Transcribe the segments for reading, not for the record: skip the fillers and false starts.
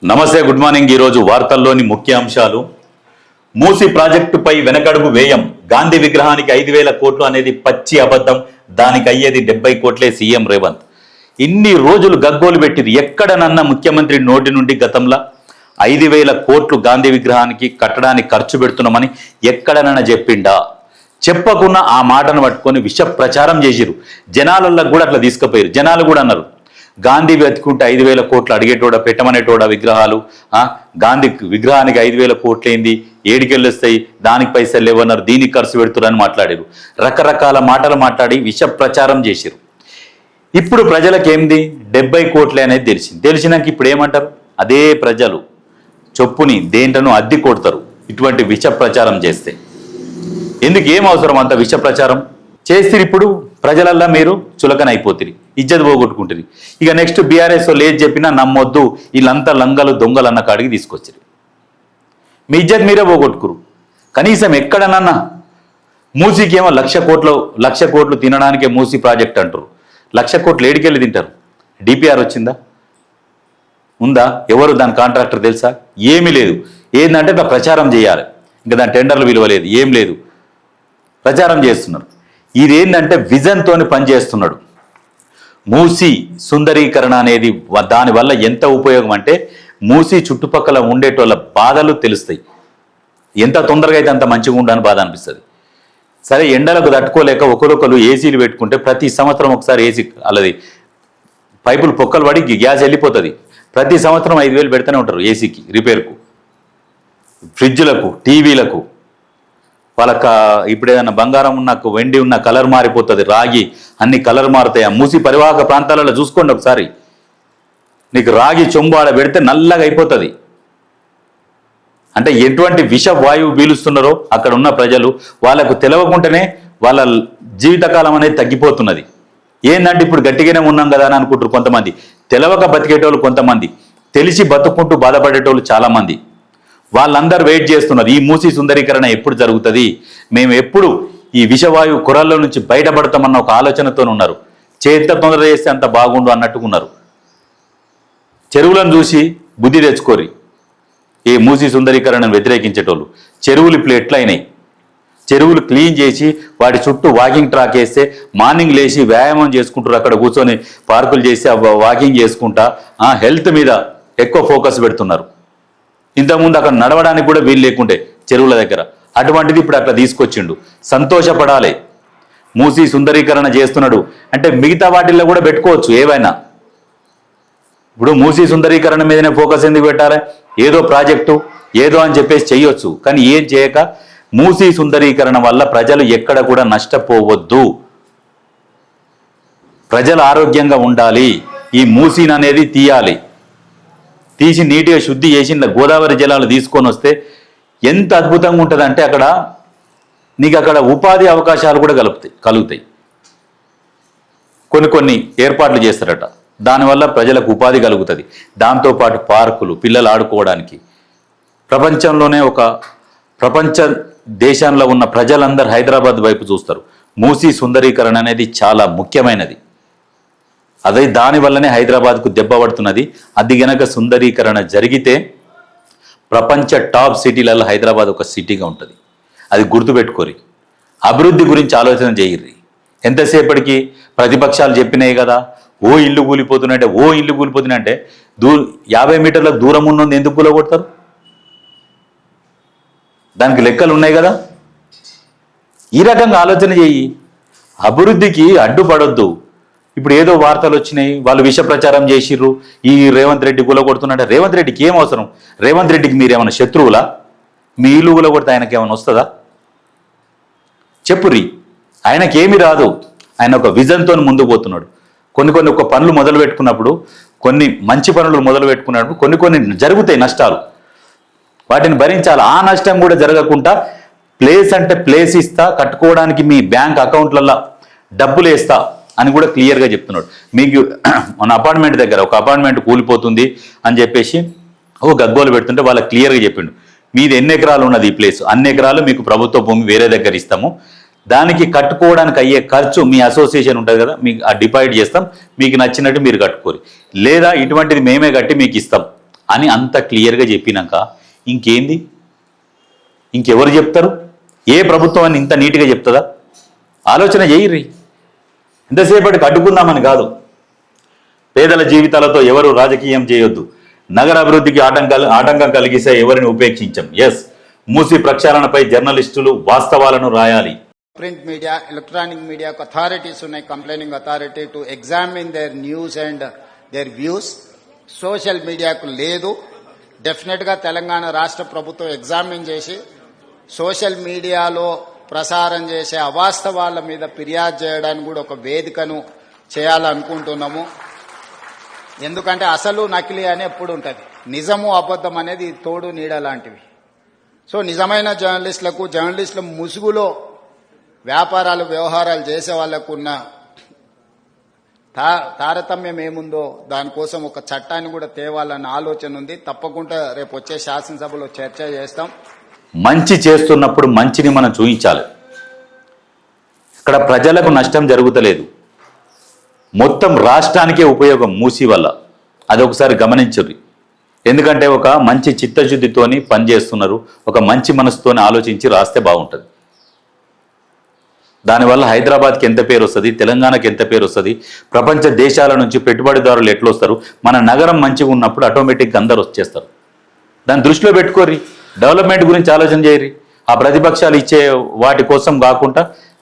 నమస్తే, good morning. ఈరోజు వార్తల్లోని ముఖ్య అంశాలు. మూసీ ప్రాజెక్టుపై వెనకడుగు వేయం. గాంధీ విగ్రహానికి 5,000 కోట్లు అనేది పచ్చి అబద్ధం. దానికి అయ్యేది 70 కోట్లే. సీఎం రేవంత్ ఇన్ని రోజులు గగ్గోలు పెట్టింది. ఎక్కడనన్న ముఖ్యమంత్రి నోటి నుండి గతంలో 5,000 కోట్లు గాంధీ విగ్రహానికి కట్టడానికి ఖర్చు పెడుతున్నామని ఎక్కడనన్నా చెప్పిండా? చెప్పకుండా ఆ మాటను పట్టుకొని విష ప్రచారం చేసిరు. జనాలలో కూడా అట్లా తీసుకుపోయారు. జనాలు కూడా అన్నారు, గాంధీ వెతుకుంటే 5,000 కోట్లు అడిగేటోడ, పెట్టమనేటోడ విగ్రహాలు. గాంధీ విగ్రహానికి 5,000 కోట్లు ఏంది, ఏడికెళ్ళి వస్తాయి, దానికి పైసలు లేవన్నారు, దీనికి ఖర్చు పెడుతున్నారని మాట్లాడారు. రకరకాల మాటలు మాట్లాడి విష ప్రచారం చేశారు. ఇప్పుడు ప్రజలకు ఏంది 70 కోట్లే అనేది తెలిసినాక ఇప్పుడు ఏమంటారు? అదే ప్రజలు చొప్పుని దేంటను అద్దె కొడతారు ఇటువంటి విష ప్రచారం చేస్తే. ఎందుకు, ఏం అవసరం అంత విష ప్రచారం చేస్తే? ఇప్పుడు ప్రజలల్లా మీరు చులకన అయిపోతుంది, ఇజ్జత్ పోగొట్టుకుంటుంది. ఇక నెక్స్ట్ బీఆర్ఎస్ లేదు చెప్పినా నమ్మొద్దు, వీళ్ళంతా లంగలు దొంగలు అన్న కాడికి తీసుకొచ్చారు. మీ ఇజ్జత్ మీరే పోగొట్టుకురు. కనీసం ఎక్కడనన్నా మూసీకి ఏమో 1,00,00,000 కోట్లు తినడానికే మూసీ ప్రాజెక్ట్ అంటారు. 1,00,000 కోట్లు ఏడికెళ్ళి తింటారు? డిపిఆర్ వచ్చిందా? ఉందా? ఎవరు దాని కాంట్రాక్టర్ తెలుసా? ఏమీ లేదు. ఏంటంటే ఇట్లా ప్రచారం చేయాలి, ఇంకా దాని టెండర్లు విలువ లేదు, ఏం లేదు, ప్రచారం చేస్తున్నారు. ఇదేంటంటే విజన్తోని పనిచేస్తున్నాడు. మూసీ సుందరీకరణ అనేది దానివల్ల ఎంత ఉపయోగం అంటే మూసీ చుట్టుపక్కల ఉండేటోళ్ళ బాధలు తెలుస్తాయి. ఎంత తొందరగా అయితే అంత మంచిగా ఉండని బాధ అనిపిస్తుంది. సరే, ఎండలకు తట్టుకోలేక ఒకరొకరు ఏసీలు పెట్టుకుంటే ప్రతి సంవత్సరం ఒకసారి ఏసీ అలాది పైపులు పొక్కలు పడి గ్యాస్ వెళ్ళిపోతుంది. ప్రతి సంవత్సరం 5,000 పెడుతూనే ఉంటారు ఏసీకి, రిపేర్కు, ఫ్రిడ్జ్లకు, టీవీలకు. వాళ్ళకి ఇప్పుడు ఏదైనా బంగారం ఉన్న, వెండి ఉన్న కలర్ మారిపోతుంది, రాగి అన్ని కలర్ మారుతాయి. ఆ మూసి పరివాహక ప్రాంతాలలో చూసుకోండి ఒకసారి. నీకు రాగి చెంబు ఆడ పెడితే నల్లగా అయిపోతుంది. అంటే ఎటువంటి విష వాయువు పీలుస్తున్నారో అక్కడ ఉన్న ప్రజలు, వాళ్ళకు తెలవకుండానే వాళ్ళ జీవితకాలం అనేది తగ్గిపోతున్నది. ఏంటంటే ఇప్పుడు గట్టిగానే ఉన్నాం కదా అని అనుకుంటారు కొంతమంది. తెలవక బతికేటోళ్ళు కొంతమంది, తెలిసి బతుకుంటూ బాధపడేటోళ్ళు చాలామంది. వాళ్ళందరూ వెయిట్ చేస్తున్నారు, ఈ మూసీ సుందరీకరణ ఎప్పుడు జరుగుతుంది, మేము ఎప్పుడు ఈ విషవాయువు కురల్లో నుంచి బయటపడతామన్న ఒక ఆలోచనతో ఉన్నారు. ఎంత తొందర చేస్తే అంత బాగుండు అన్నట్టుకున్నారు. చెరువులను చూసి బుద్ధి తెచ్చుకోరి. ఈ మూసీ సుందరీకరణను వ్యతిరేకించేటోళ్ళు చెరువులు ఇప్పుడు ఎట్లయినాయి? చెరువులు క్లీన్ చేసి వాటి చుట్టూ వాకింగ్ ట్రాక్ వేస్తే మార్నింగ్ లేచి వ్యాయామం చేసుకుంటారు. అక్కడ కూర్చొని పార్కులు చేసి వాకింగ్ చేసుకుంటా హెల్త్ మీద ఎక్కువ ఫోకస్ పెడుతున్నారు. ఇంతకుముందు అక్కడ నడవడానికి కూడా వీలు లేకుంటే చెరువుల దగ్గర, అటువంటిది ఇప్పుడు అట్లా తీసుకొచ్చిండు. సంతోషపడాలి. మూసీ సుందరీకరణ చేస్తున్నాడు అంటే మిగతా వాటిల్లో కూడా పెట్టుకోవచ్చు ఏవైనా. ఇప్పుడు మూసీ సుందరీకరణ మీదనే ఫోకస్ ఎందుకు పెట్టాలి? ఏదో ప్రాజెక్టు ఏదో అని చెప్పేసి చెయ్యొచ్చు, కానీ ఏం చేయక మూసీ సుందరీకరణ వల్ల ప్రజలు ఎక్కడ కూడా నష్టపోవద్దు, ప్రజలు ఆరోగ్యంగా ఉండాలి. ఈ మూసీని అనేది తీయాలి, తీసి నీట్గా శుద్ధి చేసి గోదావరి జలాలు తీసుకొని వస్తే ఎంత అద్భుతంగా ఉంటుందంటే అక్కడ నీకు అక్కడ ఉపాధి అవకాశాలు కూడా కలుగుతాయి. కొన్ని ఏర్పాట్లు చేస్తారట, దానివల్ల ప్రజలకు ఉపాధి కలుగుతుంది. దాంతోపాటు పార్కులు, పిల్లలు ఆడుకోవడానికి. ప్రపంచంలోనే ప్రపంచ దేశంలో ఉన్న ప్రజలందరూ హైదరాబాద్ వైపు చూస్తారు. మూసీ సుందరీకరణ అనేది చాలా ముఖ్యమైనది. అదే దానివల్లనే హైదరాబాద్కు దెబ్బ పడుతున్నది. అది గనక సుందరీకరణ జరిగితే ప్రపంచ టాప్ సిటీలలో హైదరాబాద్ ఒక సిటీగా ఉంటుంది. అది గుర్తుపెట్టుకోరి. అభివృద్ధి గురించి ఆలోచన చేయర్రి. ఎంతసేపటికి ప్రతిపక్షాలు చెప్పినాయి కదా, ఓ ఇల్లు కూలిపోతున్నాయంటే 50 మీటర్ల దూరం ఉన్నది ఎందుకు కూలగొడతారు? దానికి లెక్కలు ఉన్నాయి కదా. ఈ రకంగా ఆలోచన చేయి. అభివృద్ధికి అడ్డుపడొద్దు. ఇప్పుడు ఏదో వార్తలు వచ్చినాయి, వాళ్ళు విష ప్రచారం చేసిర్రు, ఈ రేవంత్ రెడ్డి కూలగొడుతున్నట్టే. రేవంత్ రెడ్డికి ఏం అవసరం? రేవంత్ రెడ్డికి మీరేమన్నా శత్రువులా? మీ ఇల్లు కూలగొడితే ఆయనకి ఏమైనా వస్తుందా? చెప్పురి. ఆయనకేమీ రాదు. ఆయన ఒక విజన్తో ముందుకు పోతున్నాడు. కొన్ని ఒక పనులు మొదలు పెట్టుకున్నప్పుడు, కొన్ని మంచి పనులు మొదలు పెట్టుకున్నప్పుడు కొన్ని జరుగుతాయి నష్టాలు, వాటిని భరించాలి. ఆ నష్టం కూడా జరగకుండా ప్లేస్ అంటే ప్లేస్ ఇస్తా, కట్టుకోవడానికి మీ బ్యాంక్ అకౌంట్లలో డబ్బులు వేస్తా అని కూడా క్లియర్గా చెప్తున్నాడు. మీకు మన అపార్ట్మెంట్ దగ్గర ఒక అపార్ట్మెంట్ కూలిపోతుంది అని చెప్పేసి గగ్గోలు పెడుతుంటే వాళ్ళకి క్లియర్గా చెప్పిండు, మీది ఎన్ని ఎకరాలు ఉన్నది ఈ ప్లేస్, అన్ని ఎకరాలు మీకు ప్రభుత్వ భూమి వేరే దగ్గర ఇస్తాము, దానికి కట్టుకోవడానికి అయ్యే ఖర్చు మీ అసోసియేషన్ ఉంటుంది కదా, మీకు డివైడ్ చేస్తాం, మీకు నచ్చినట్టు మీరు కట్టుకోరు, లేదా ఇటువంటిది మేమే కట్టి మీకు ఇస్తాం అని అంత క్లియర్గా చెప్పినాక ఇంకేంది, ఇంకెవరు చెప్తారు? ఏ ప్రభుత్వం అని ఇంత నీట్గా చెప్తుందా? ఆలోచన చేయర్రి. ఎంతసేపటికి అడ్డుకుందామని కాదు. పేదల జీవితాలతో ఎవరు రాజకీయం చేయొద్దు. నగర అభివృద్ధికి ఆటంకం కలిగిస్తే ఎవరిని ఉపేక్షించం. ఎస్, మూసి ప్రక్షాళనపై జర్నలిస్టులు వాస్తవాలను రాయాలి. Print media, electronic media authorities ఉన్నాయి, complaining authority to examine their news and their views. Social మీడియాకు లేదు. డెఫినెట్ గా తెలంగాణ రాష్ట్ర ప్రభుత్వం ఎగ్జామిన్ చేసి సోషల్ మీడియాలో ప్రసారం చేసే అవాస్తవాల మీద ఫిర్యాదు చేయడానికి కూడా ఒక వేదికను చేయాలనుకుంటున్నాము. ఎందుకంటే అసలు నకిలీ అని ఎప్పుడు ఉంటుంది, నిజము అబద్ధం అనేది తోడు నీడ లాంటివి. సో నిజమైన జర్నలిస్టుల ముసుగులో వ్యాపారాలు వ్యవహారాలు చేసే వాళ్లకు ఉన్న తారతమ్యం ఏముందో దానికోసం ఒక చట్టాన్ని కూడా తేవాలన్న ఆలోచన ఉంది. తప్పకుండా రేపు వచ్చే శాసనసభలో చర్చ చేస్తాం. మంచి చేస్తున్నప్పుడు మంచిని మనం చూపించాలి. ఇక్కడ ప్రజలకు నష్టం జరుగుతలేదు, మొత్తం రాష్ట్రానికే ఉపయోగం మూసి వల్ల. అది ఒకసారి గమనించరు. ఎందుకంటే ఒక మంచి చిత్తశుద్ధితోని పనిచేస్తున్నారు, ఒక మంచి మనసుతోని ఆలోచించి రాస్తే బాగుంటుంది. దానివల్ల హైదరాబాద్కి ఎంత పేరు వస్తుంది, తెలంగాణకి ఎంత పేరు వస్తుంది, ప్రపంచ దేశాల నుంచి పెట్టుబడిదారులు ఎట్లా వస్తారు. మన నగరం మంచిగా ఉన్నప్పుడు ఆటోమేటిక్గా అందరు వచ్చేస్తారు. దాన్ని దృష్టిలో పెట్టుకోర్రి. డెవలప్మెంట్ గురించి ఆలోచన చేయరి. ఆ ప్రతిపక్షాలు ఇచ్చే వాటి కోసం కాకుండా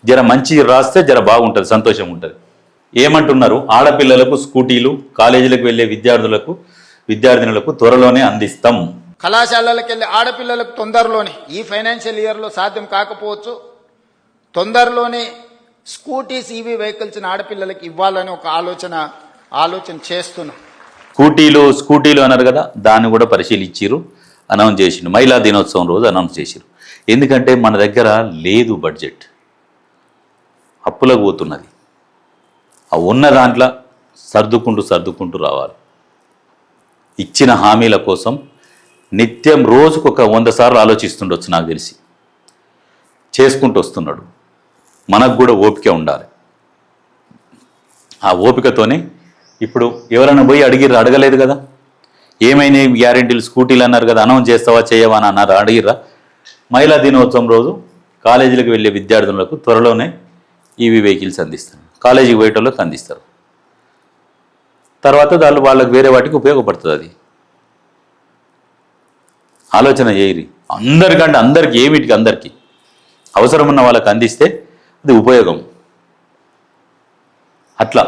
జర మంచి రాస్తే జర బాగుంటుంది, సంతోషం ఉంటుంది. ఏమంటున్నారు? ఆడపిల్లలకు స్కూటీలు, కాలేజీలకు వెళ్ళే విద్యార్థినులకు త్వరలోనే అందిస్తాం. కళాశాలలకు వెళ్ళే ఆడపిల్లలకు తొందరలోనే, ఈ ఫైనాన్షియల్ ఇయర్లో సాధ్యం కాకపోవచ్చు, తొందరలోనే స్కూటీస్, ఈవీ వెహికల్స్ ఆడపిల్లలకి ఇవ్వాలని ఒక ఆలోచన చేస్తున్నాం. స్కూటీలు అన్నారు కదా, దాన్ని కూడా పరిశీలించారు, అనౌన్స్ చేసిండు. మహిళా దినోత్సవం రోజు అనౌన్స్ చేసిరు. ఎందుకంటే మన దగ్గర లేదు బడ్జెట్, అప్పులకు పోతున్నది. ఆ ఉన్న దాంట్లో సర్దుకుంటూ రావాలి. ఇచ్చిన హామీల కోసం నిత్యం రోజుకు ఒక 100 సార్లు ఆలోచిస్తుండొచ్చు నాకు తెలిసి. చేసుకుంటూ వస్తున్నాడు. మనకు కూడా ఓపిక ఉండాలి. ఆ ఓపికతోనే ఇప్పుడు ఎవరైనా పోయి అడగలేదు కదా, ఏమైనా గ్యారెంటీలు స్కూటీలు అన్నారు కదా, అనౌన్స్ చేస్తావా చేయవా అని అన్నారు, అడిగిర్రా? మహిళా దినోత్సవం రోజు కాలేజీలకు వెళ్ళే విద్యార్థులకు త్వరలోనే ఈవీ వెహికల్స్ అందిస్తారు, కాలేజీకి పోయేటోళ్ళకి అందిస్తారు. తర్వాత వాళ్ళకి వేరే వాటికి ఉపయోగపడుతుంది. అది ఆలోచన చేయరి. అందరికీ ఏమిటికి అందరికీ అవసరం ఉన్న వాళ్ళకి అందిస్తే అది ఉపయోగం. అట్లా